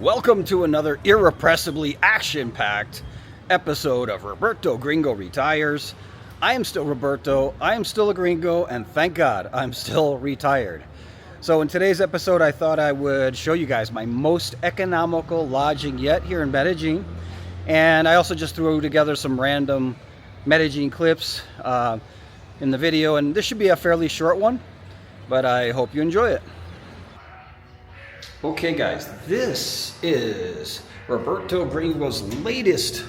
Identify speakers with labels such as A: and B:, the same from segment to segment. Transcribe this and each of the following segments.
A: Welcome to another irrepressibly action-packed episode of Roberto Gringo Retires. I am still Roberto, I am still a gringo, and thank God I'm still retired. So in today's episode, I thought I would show you guys my most economical lodging yet here in Medellin. And I also just threw together some random Medellin clips in the video, and this should be a fairly short one, but I hope you enjoy it. Okay guys, this is Roberto Gringo's latest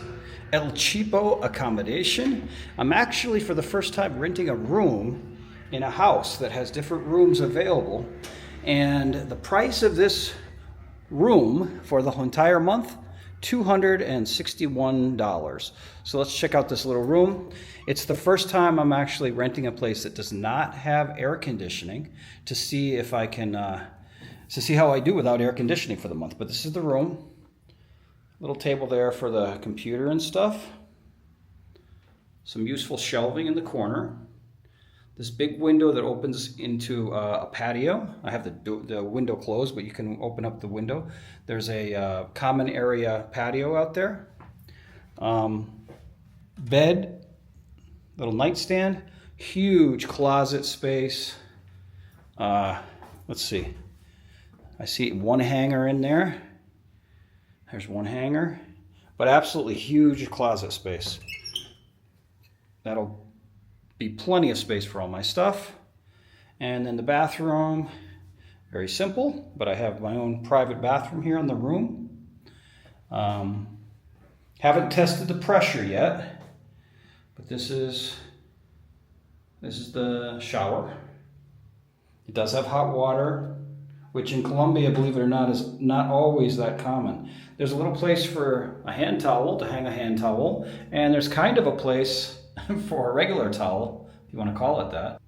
A: El Cheapo accommodation. I'm actually for the first time renting a room in a house that has different rooms available, and the price of this room for the entire month, $261. So let's check out this little room. It's the first time I'm actually renting a place that does not have air conditioning to see if I can to see how I do without air conditioning for the month. But this is the room. Little table there for the computer and stuff. Some useful shelving in the corner. This big window that opens into a patio. I have the window closed, but you can open up the window. There's a common area patio out there. Bed, little nightstand, huge closet space. Let's see. I see one hanger in there. There's one hanger, but absolutely huge closet space. That'll be plenty of space for all my stuff. And then the bathroom, very simple, but I have my own private bathroom here in the room. Haven't tested the pressure yet, but this is the shower. It does have hot water, which in Colombia, believe it or not, is not always that common. There's a little place for a hand towel, to hang a hand towel, and there's kind of a place for a regular towel, if you want to call it that.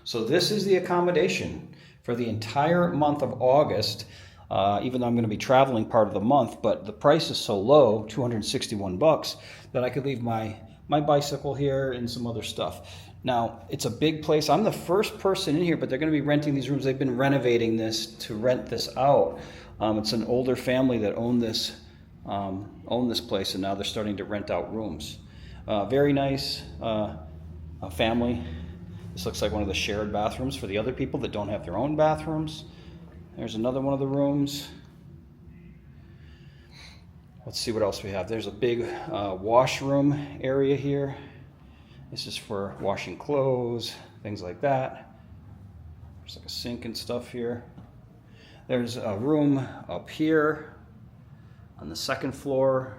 A: So this is the accommodation for the entire month of August, even though I'm going to be traveling part of the month, but the price is so low, $261, that I could leave my bicycle here and some other stuff. Now, it's a big place. I'm the first person in here, but they're going to be renting these rooms. They've been renovating this to rent this out. It's an older family that owned this place, and now they're starting to rent out rooms. Very nice family. This looks like one of the shared bathrooms for the other people that don't have their own bathrooms. There's another one of the rooms. Let's see what else we have. There's a big washroom area here. This is for washing clothes, things like that. There's like a sink and stuff here. There's a room up here on the second floor.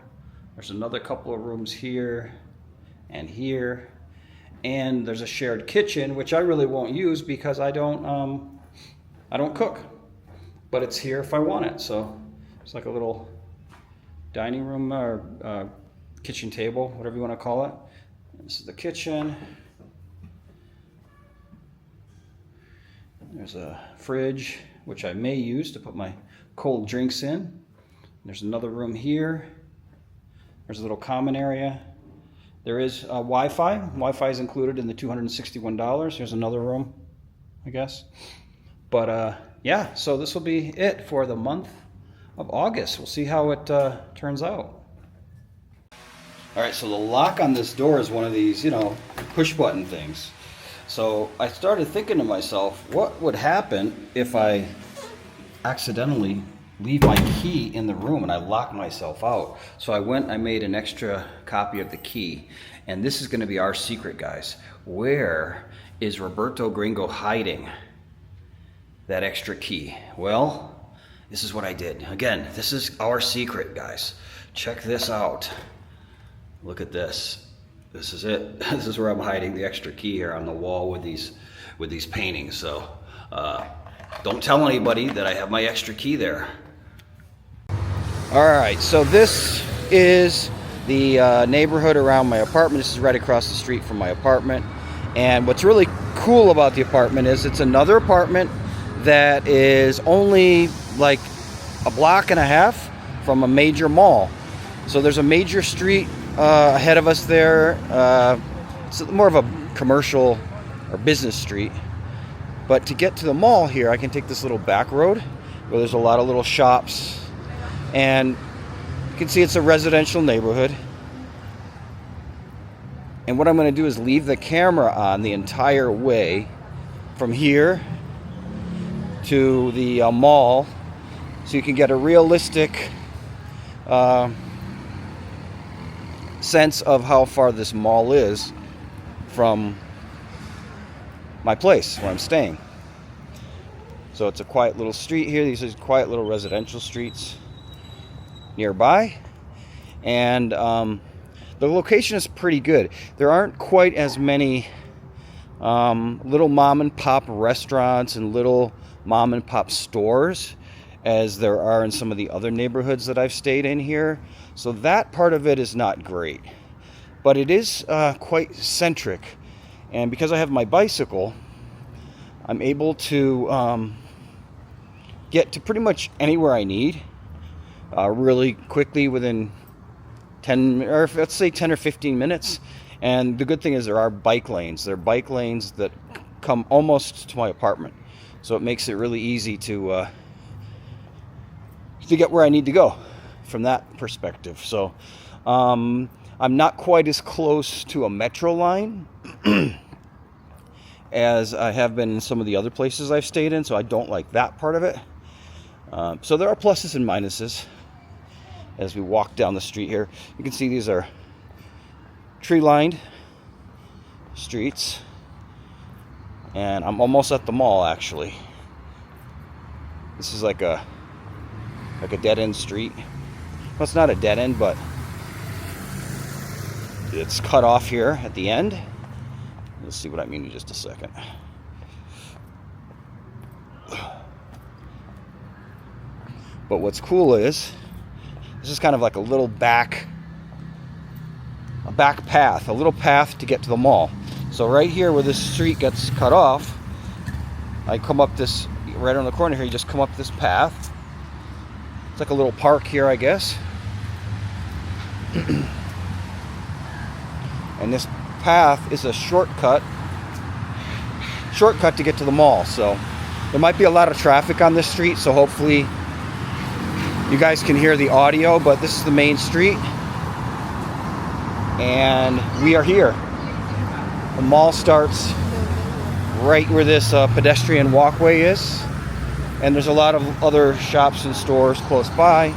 A: There's another couple of rooms here and here. And there's a shared kitchen, which I really won't use because I don't cook. But it's here if I want it. So it's like a little dining room or kitchen table, whatever you want to call it. This is the kitchen. There's a fridge, which I may use to put my cold drinks in. There's another room here. There's a little common area. There is Wi-Fi. Wi-Fi is included in the $261. There's another room, I guess. But yeah, so this will be it for the month of August. We'll see how it turns out. All right, so the lock on this door is one of these, push button things. So I started thinking to myself, what would happen if I accidentally leave my key in the room and I lock myself out? So I made an extra copy of the key, and this is going to be our secret, guys. Where is Roberto Gringo hiding that extra key? Well, this is what I did. Again, this is our secret, guys. Check this out. Look at this. This is it. This is where I'm hiding the extra key here on the wall with these paintings. So don't tell anybody that I have my extra key there. All right, so this is the neighborhood around my apartment. This is right across the street from my apartment. And what's really cool about the apartment is it's another apartment that is only like a block and a half from a major mall. So there's a major street ahead of us there. It's more of a commercial or business street. But to get to the mall here, I can take this little back road where there's a lot of little shops And you can see it's a residential neighborhood. And what I'm going to do is leave the camera on the entire way from here to the mall, so you can get a realistic sense of how far this mall is from my place where I'm staying. So it's a quiet little street here. These are quiet little residential streets nearby. And the location is pretty good. There aren't quite as many little mom and pop restaurants and little mom and pop stores as there are in some of the other neighborhoods that I've stayed in here. So that part of it is not great. But it is quite centric. And because I have my bicycle, I'm able to get to pretty much anywhere I need really quickly within 10, or let's say 10 or 15 minutes. And the good thing is there are bike lanes. There are bike lanes that come almost to my apartment. So it makes it really easy to get where I need to go from that perspective. So I'm not quite as close to a metro line as I have been in some of the other places I've stayed in, so I don't like that part of it. So there are pluses and minuses as we walk down the street here. You can see these are tree-lined streets, and I'm almost at the mall actually. This is like a dead-end street. Well, it's not a dead end, but it's cut off here at the end. You'll see what I mean in just a second. But what's cool is this is kind of like a little back path, a little path to get to the mall. So right here where this street gets cut off, I come up this, right on the corner here, you just come up this path. It's like a little park here, I guess. And this path is a shortcut to get to the mall. So there might be a lot of traffic on this street, so hopefully you guys can hear the audio, but this is the main street and we are here. The mall starts right where this pedestrian walkway is, and there's a lot of other shops and stores close by.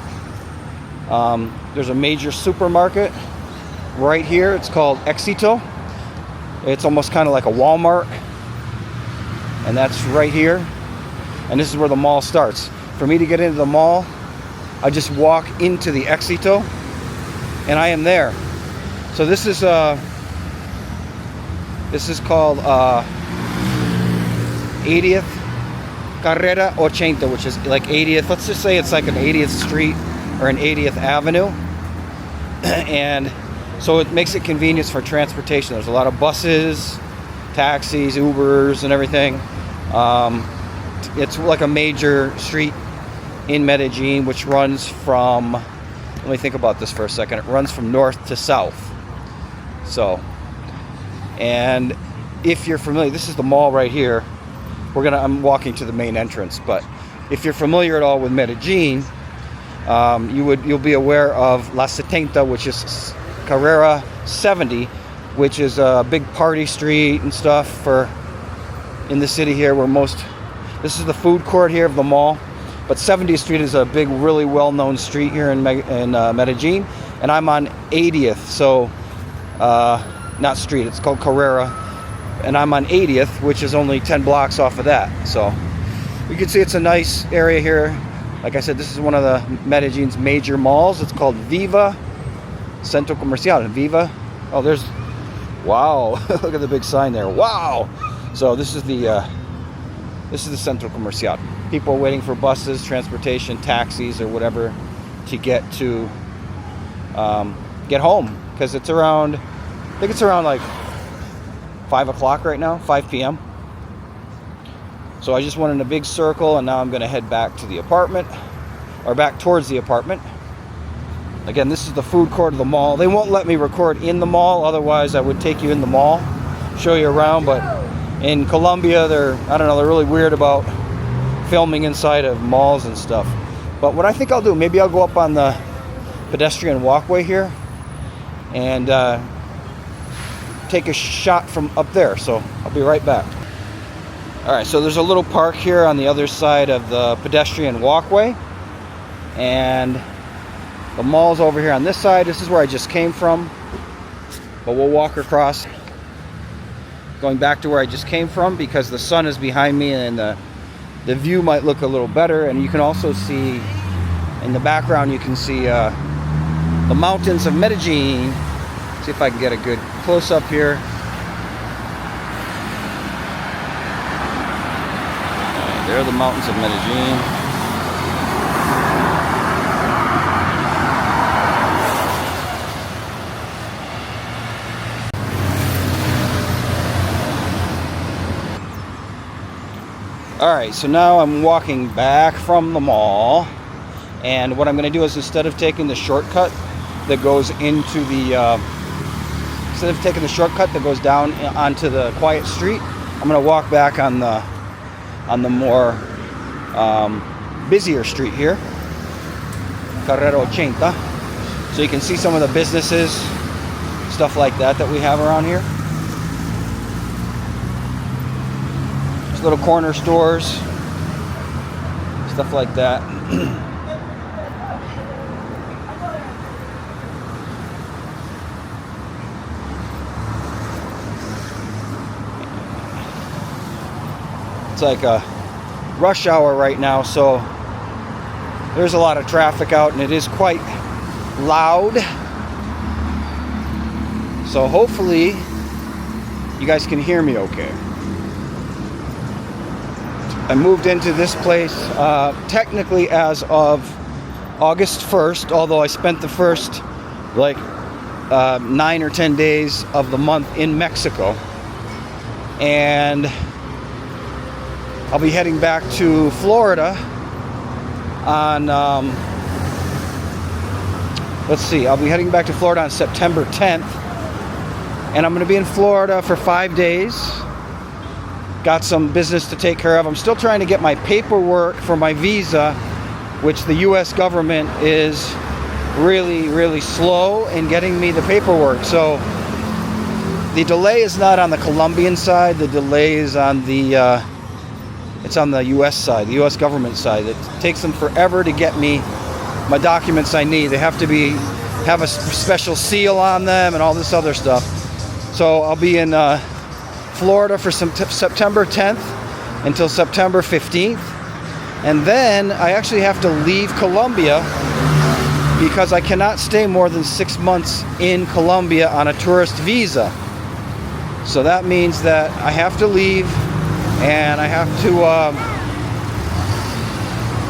A: There's a major supermarket right here. It's called Éxito. It's almost kind of like a Walmart, and that's right here. And this is where the mall starts. For me to get into the mall, I just walk into the Éxito and I am there. So this is called 80th Carrera 80, which is like 80th. Let's just say it's like an 80th Street or an 80th Avenue. And so it makes it convenient for transportation. There's a lot of buses, taxis, Ubers, and everything. It's like a major street in Medellin, which runs from, let me think about this for a second. It runs from north to south. So, and if you're familiar, this is the mall right here. I'm walking to the main entrance, but if you're familiar at all with Medellin, you'll be aware of La 70, which is Carrera 70, which is a big party street and stuff in the city here, this is the food court here of the mall. But 70th Street is a big, really well-known street here in Medellin, and I'm on 80th, so not street, it's called Carrera, and I'm on 80th, which is only 10 blocks off of that. So you can see it's a nice area here. Like I said, this is one of the Medellin's major malls. It's called Viva Centro Comercial. Viva. Oh, wow! Look at the big sign there. Wow! So this is the Centro Comercial. People are waiting for buses, transportation, taxis, or whatever to get home, because I think it's around like 5 o'clock right now, 5 p.m. So I just went in a big circle, and now I'm going to head back to the apartment, or back towards the apartment. Again, this is the food court of the mall. They won't let me record in the mall, otherwise I would take you in the mall, show you around, but in Colombia, they're really weird about filming inside of malls and stuff. But what I think I'll do, maybe I'll go up on the pedestrian walkway here and take a shot from up there. So I'll be right back. All right, so there's a little park here on the other side of the pedestrian walkway, and the mall's over here on this side. This is where I just came from, but we'll walk across, going back to where I just came from, because the sun is behind me and the view might look a little better. And you can also see in the background, you can see the mountains of Medellin. See if I can get a good close-up here. There are the mountains of Medellin. Alright, so now I'm walking back from the mall, and what I'm going to do is, instead of taking the shortcut that goes into the instead of taking the shortcut that goes down onto the quiet street, I'm going to walk back on the more busier street here, Carrera 80, so you can see some of the businesses, stuff like that we have around here. There's little corner stores, stuff like that. It's like a rush hour right now, so there's a lot of traffic out, and it is quite loud. So hopefully you guys can hear me okay. I moved into this place technically as of August 1st, although I spent the first 9 or 10 days of the month in Mexico. And I'll be heading back to Florida on, I'll be heading back to Florida on September 10th. And I'm going to be in Florida for 5 days. Got some business to take care of. I'm still trying to get my paperwork for my visa, which the U.S. government is really, really slow in getting me the paperwork. So the delay is not on the Colombian side. The delay is on the it's on the U.S. side, the U.S. government side. It takes them forever to get me my documents I need. They have to have a special seal on them and all this other stuff. So I'll be in Florida for September 10th until September 15th. And then I actually have to leave Colombia because I cannot stay more than 6 months in Colombia on a tourist visa. So that means that I have to leave and I have to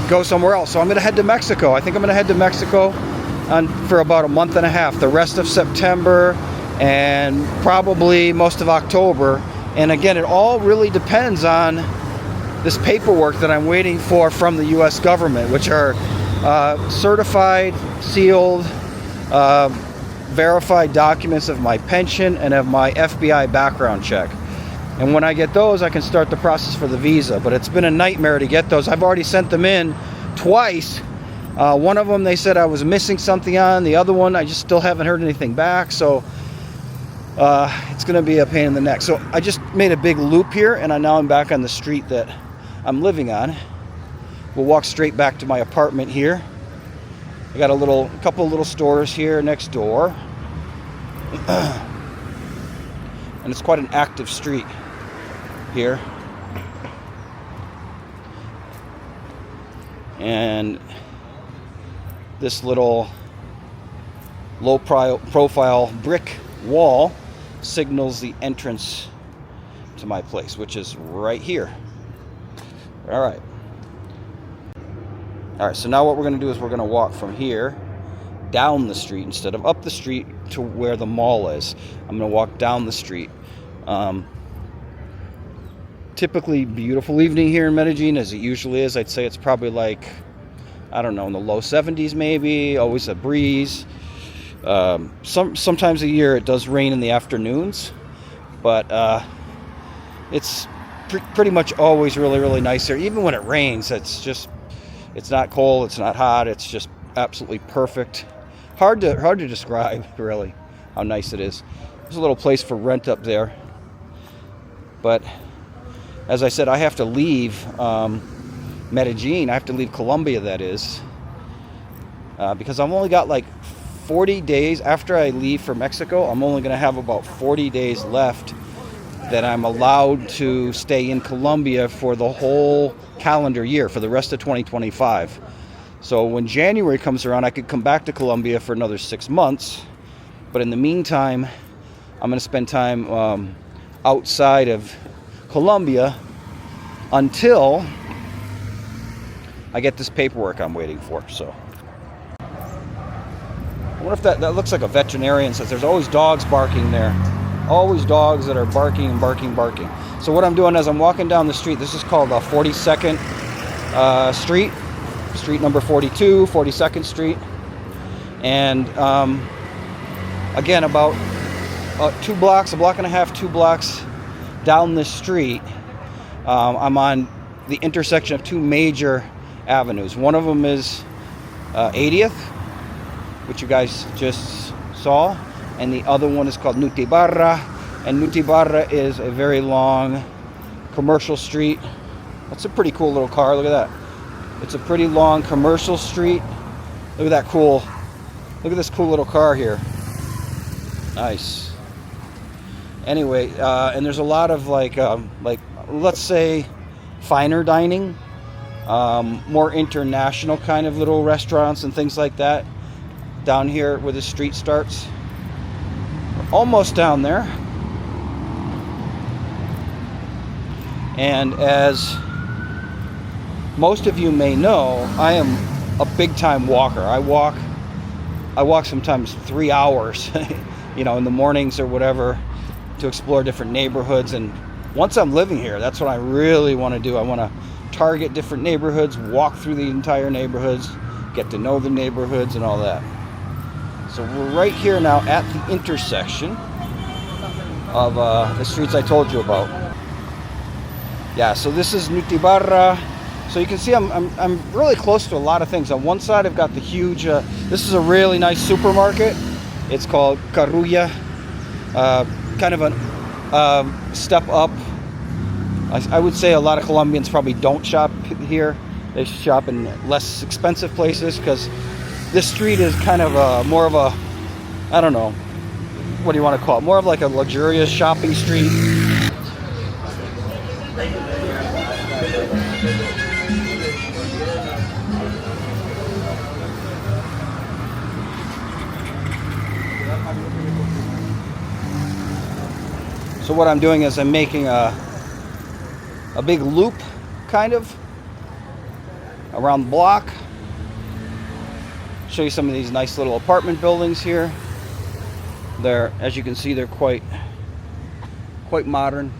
A: go somewhere else. So I'm going to head to Mexico. I think I'm going to head to Mexico for about a month and a half, the rest of September and probably most of October. And again, it all really depends on this paperwork that I'm waiting for from the U.S. government, which are certified, sealed, verified documents of my pension and of my FBI background check. And when I get those, I can start the process for the visa. But it's been a nightmare to get those. I've already sent them in twice. One of them they said I was missing something on. The other one, I just still haven't heard anything back. So it's going to be a pain in the neck. So I just made a big loop here, and now I'm back on the street that I'm living on. We'll walk straight back to my apartment here. I got a couple little stores here next door. And it's quite an active street here. And this little low profile brick wall signals the entrance to my place, which is right here. All right, so now what we're going to do is we're going to walk from here down the street instead of up the street to where the mall is. I'm going to walk down the street. Typically beautiful evening here in Medellin, as it usually is. I'd say it's probably like, I don't know, in the low 70s maybe, always a breeze. Sometimes a year it does rain in the afternoons, but it's pretty much always really, really nice here. Even when it rains, it's just It's not cold, it's not hot, it's just absolutely perfect. Hard to describe, really, how nice it is. There's a little place for rent up there. But as I said, I have to leave Medellin. I have to leave Colombia, that is. Because I've only got like 40 days. After I leave for Mexico, I'm only going to have about 40 days left that I'm allowed to stay in Colombia for the whole calendar year, for the rest of 2025. So when January comes around, I could come back to Colombia for another 6 months. But in the meantime, I'm going to spend time outside of Colombia until I get this paperwork I'm waiting for. So I wonder if that looks like a veterinarian, since there's always dogs barking there. Always dogs that are barking and barking. So what I'm doing is I'm walking down the street. This is called 42nd Street number 42, 42nd Street. And again, about 2 blocks, a block and a half, 2 blocks down this street, I'm on the intersection of 2 major avenues. One of them is 80th, which you guys just saw, and the other one is called Nutibarra, and Nutibarra is a very long commercial street. That's a pretty cool little car. Look at that. It's a pretty long commercial street. Look at this cool little car here. Nice. Anyway, and there's a lot of like let's say finer dining, more international kind of little restaurants and things like that down here where the street starts. We're almost down there. And as most of you may know, I am a big time walker. I walk sometimes 3 hours, in the mornings or whatever, to explore different neighborhoods. And once I'm living here, that's what I really want to do. I want to target different neighborhoods, walk through the entire neighborhoods, get to know the neighborhoods and all that. So we're right here now at the intersection of the streets I told you about. Yeah, so this is Nutibarra. So you can see I'm really close to a lot of things. On one side I've got the huge, this is a really nice supermarket. It's called Carulla. Kind of a step up. I would say a lot of Colombians probably don't shop here. They shop in less expensive places, because this street is kind of more of a, I don't know, what do you want to call it? More of like a luxurious shopping street. So what I'm doing is I'm making a big loop, kind of, around the block. Show you some of these nice little apartment buildings here. They're, as you can see, they're quite modern.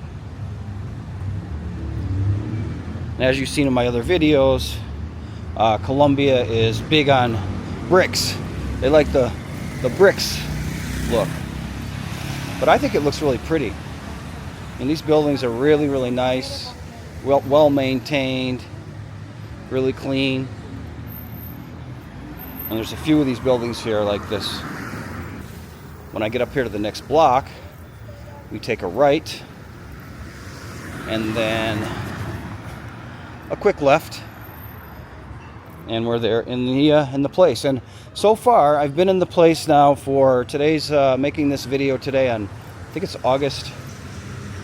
A: And as you've seen in my other videos, Colombia is big on bricks. They like the bricks look. But I think it looks really pretty. And these buildings are really, really nice, well maintained, really clean. And there's a few of these buildings here like this. When I get up here to the next block, we take a right and then a quick left, and we're there in the place. And so far, I've been in the place now for today's making this video today on, I think it's August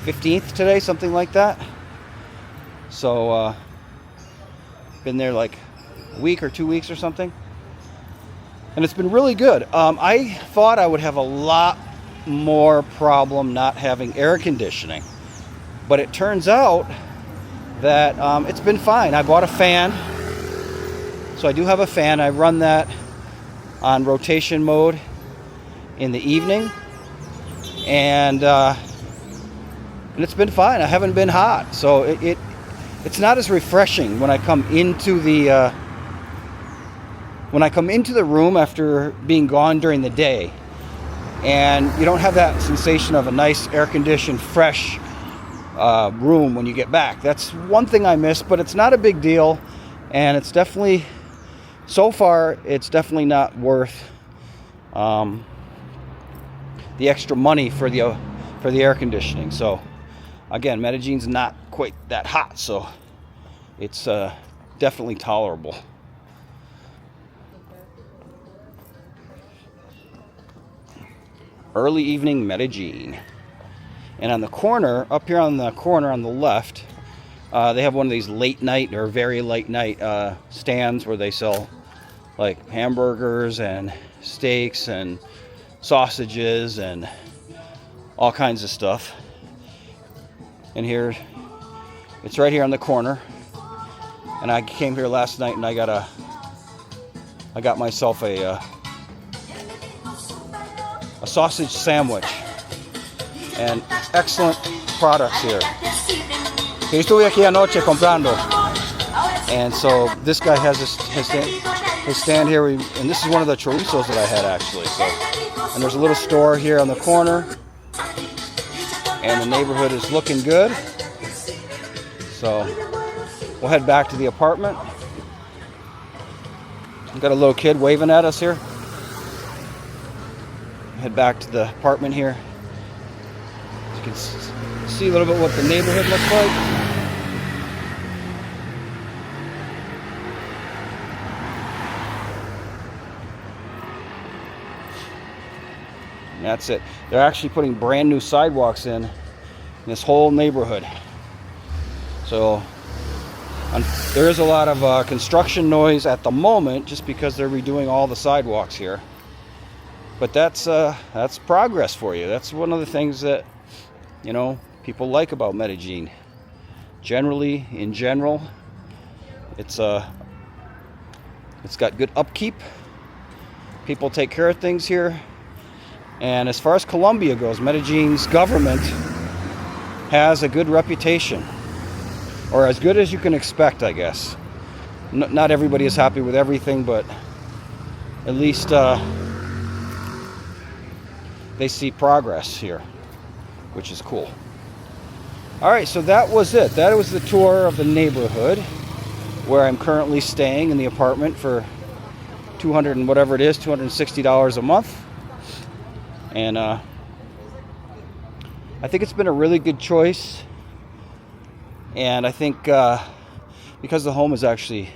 A: 15th today, something like that. So been there like a week or 2 weeks or something, and it's been really good. I thought I would have a lot more problem not having air conditioning, but it turns out that it's been fine. I bought a fan, so I do have a fan. I run that on rotation mode in the evening, and it's been fine. I haven't been hot, so it's not as refreshing when I come into the room after being gone during the day, and you don't have that sensation of a nice air-conditioned, fresh room when you get back. That's one thing I miss, but it's not a big deal. and it's definitely, so far, it's definitely not worth the extra money for the air conditioning. So again, Medellin's not quite that hot, so it's definitely tolerable. Early evening Medellin. And on the corner, up here on the corner on the left, they have one of these late night or very late night stands where they sell like hamburgers and steaks and sausages and all kinds of stuff. And here, it's right here on the corner. And I came here last night and I got myself a sausage sandwich. And excellent products here. Estuve aquí anoche comprando. And so this guy has his stand here, and this is one of the chorizos that I had actually. So, and there's a little store here on the corner, and the neighborhood is looking good. So we'll head back to the apartment. We've got a little kid waving at us here. Head back to the apartment here. You can see a little bit what the neighborhood looks like. And that's it. They're actually putting brand new sidewalks in this whole neighborhood. So there is a lot of construction noise at the moment just because they're redoing all the sidewalks here. But that's progress for you. That's one of the things that, you know, people like about Medellin. Generally, in general, it's got good upkeep. People take care of things here. And as far as Colombia goes, Medellin's government has a good reputation, or as good as you can expect, I guess. Not everybody is happy with everything, but at least they see progress here, which is cool. All right, so that was it. That was the tour of the neighborhood where I'm currently staying in the apartment for $200 and whatever it is, $260 a month. And I think it's been a really good choice. And I think because the home is actually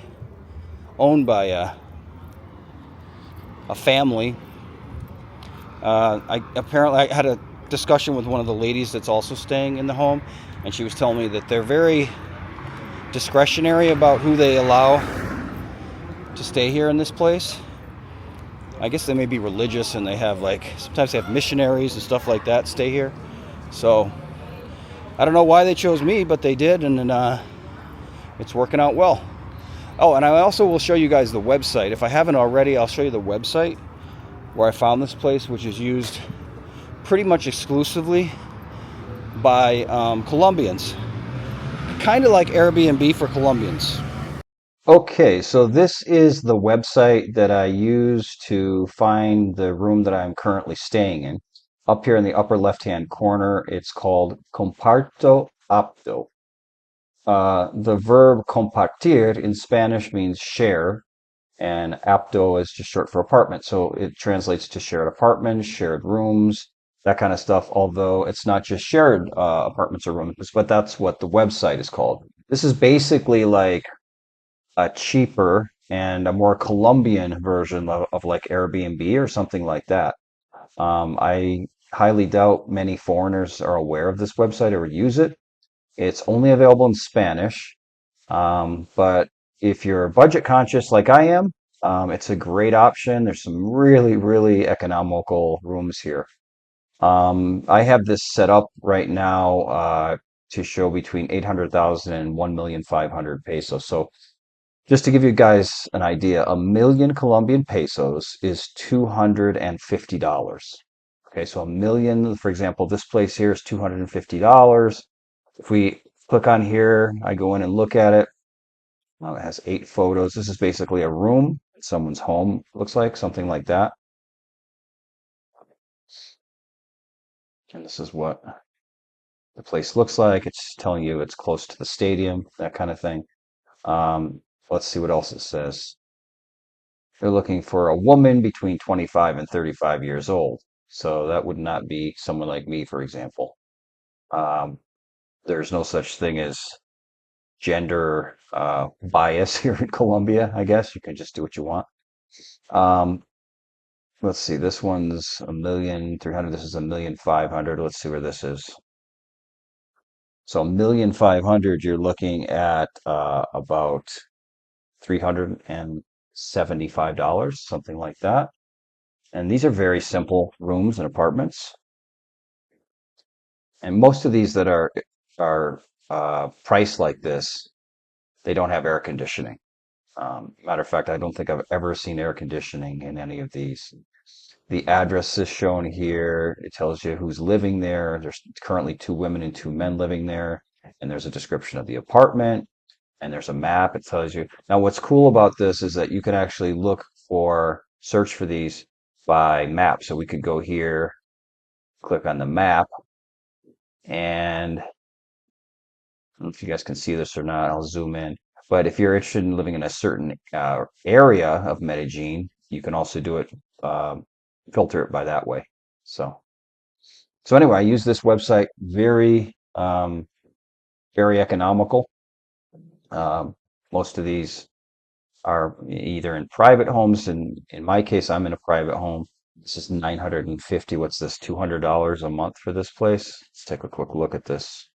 A: owned by a family, I had a discussion with one of the ladies that's also staying in the home, and she was telling me that they're very discretionary about who they allow to stay here in this place. I guess they may be religious, and they have sometimes they have missionaries and stuff like that stay here. So I don't know why they chose me, but they did, and it's working out well. Oh, and I also will show you guys the website. If I haven't already, I'll show you the website where I found this place, which is used pretty much exclusively by Colombians. Kind of like Airbnb for Colombians. Okay, so this is the website that I use to find the room that I'm currently staying in. Up here in the upper left-hand corner, it's called Comparto Apto. The verb compartir in Spanish means share, and apto is just short for apartment. So it translates to shared apartments, shared rooms, that kind of stuff, although it's not just shared apartments or rooms, but that's what the website is called. This is basically like a cheaper and a more Colombian version of like Airbnb or something like that. I highly doubt many foreigners are aware of this website or use it. It's only available in Spanish, but if you're budget conscious like I am, it's a great option. There's some really, really economical rooms here. I have this set up right now to show between 800,000 and 1,500,000 pesos. So just to give you guys an idea, 1,000,000 Colombian pesos is $250. Okay, so 1,000,000, for example, this place here is $250. If we click on here, I go in and look at it. Well, it has 8 photos. This is basically a room, someone's home, looks like, something like that. And this is what the place looks like. It's telling you it's close to the stadium, that kind of thing.
B: Let's see what else it says. They're looking for a woman between 25 and 35 years old. So that would not be someone like me, for example. Um, there's no such thing as gender bias here in Colombia, I guess. You can just do what you want. Um, let's see. This one's 1,300,000. This is 1,500,000. Let's see where this is. So 1,500,000, you're looking at about $375, something like that. And these are very simple rooms and apartments. And most of these that are priced like this, they don't have air conditioning. Matter of fact, I don't think I've ever seen air conditioning in any of these. The address is shown here. It tells you who's living there. There's currently 2 women and 2 men living there. And there's a description of the apartment. And there's a map. It tells you. Now, what's cool about this is that you can actually search for these by map. So we could go here, click on the map, and I don't know if you guys can see this or not. I'll zoom in. But if you're interested in living in a certain area of Medellin, you can also do it, filter it by that way. So anyway, I use this website very economical. Most of these are either in private homes, and in my case, I'm in a private home. This is 950. What's this? $200 a month for this place. Let's take a quick look at this.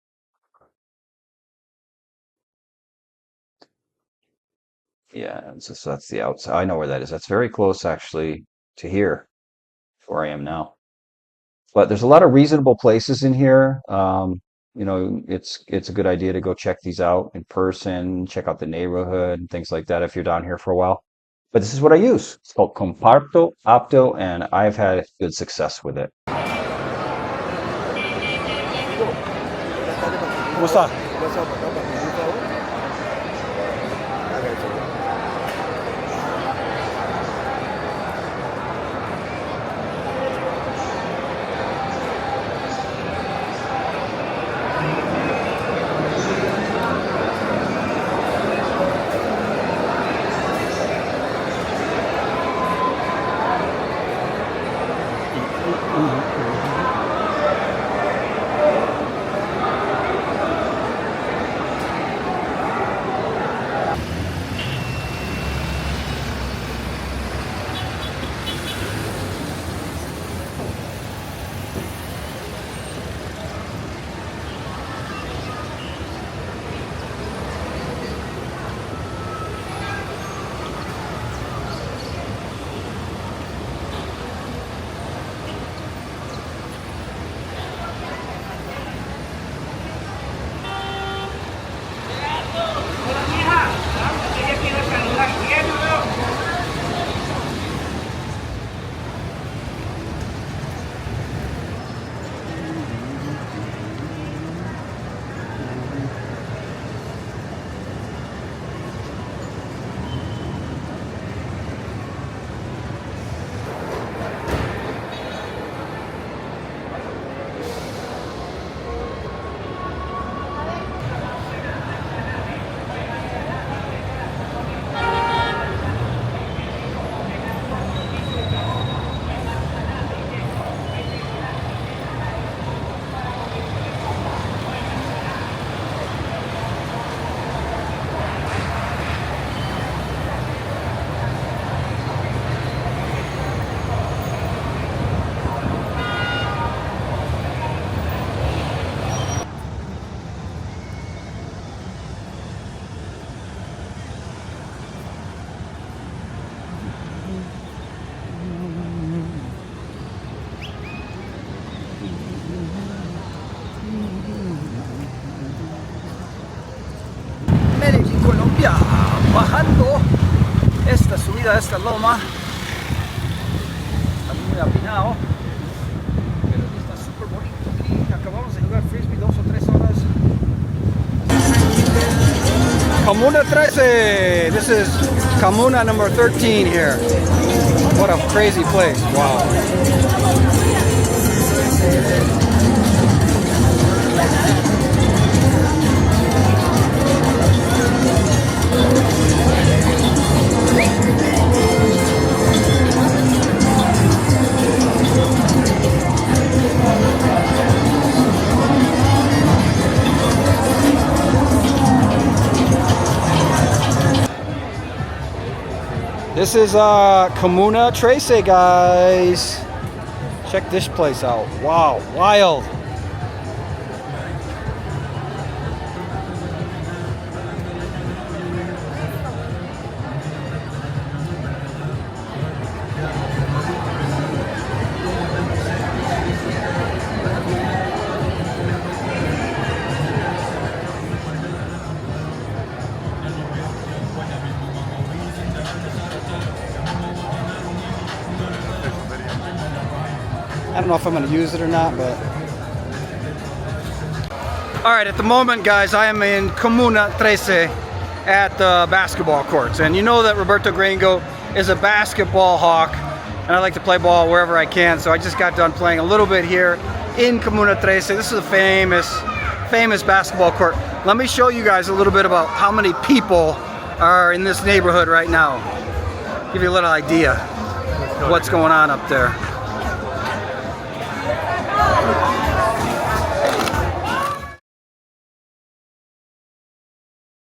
B: Yeah, so that's the outside. I know where that is. That's very close, actually, to here, where I am now. But there's a lot of reasonable places in here. It's a good idea to go check these out in person, check out the neighborhood and things like that if you're down here for a while. But this is what I use. It's called Comparto Apto, and I've had good success with it.
A: ¿Cómo está? Medellín, Colombia, bajando esta subida, esta loma. Está muy apinado, pero está súper bonito aquí. Acabamos de jugar frisbee 2 o 3 horas. Comuna 13. This is Comuna number 13 here. What a crazy place. Wow. This is Comuna 13, guys. Check this place out. Wow, wild. I don't know if I'm going to use it or not, but... Alright, at the moment, guys, I am in Comuna 13 at the basketball courts. And you know that Roberto Gringo is a basketball hawk, and I like to play ball wherever I can, so I just got done playing a little bit here in Comuna 13. This is a famous basketball court. Let me show you guys a little bit about how many people are in this neighborhood right now. Give you a little idea of what's going on up there.